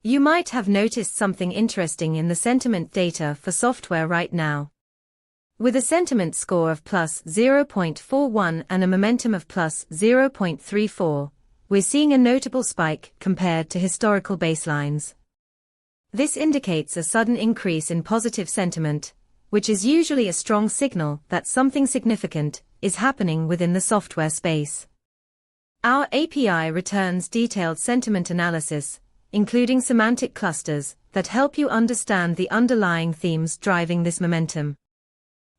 You might have noticed something interesting in the sentiment data for software right now. With a sentiment score of plus 0.41 and a momentum of plus 0.34, we're seeing a notable spike compared to historical baselines. This indicates a sudden increase in positive sentiment, which is usually a strong signal that something significant is happening within the software space. Our API returns detailed sentiment analysis, including semantic clusters, that help you understand the underlying themes driving this momentum.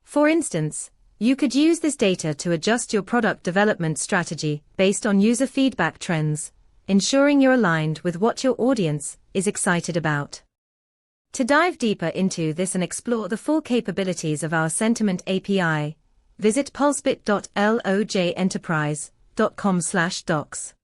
For instance, you could use this data to adjust your product development strategy based on user feedback trends, ensuring you're aligned with what your audience is excited about. To dive deeper into this and explore the full capabilities of our Sentiment API, visit pulsebit.logenterprise.com/docs.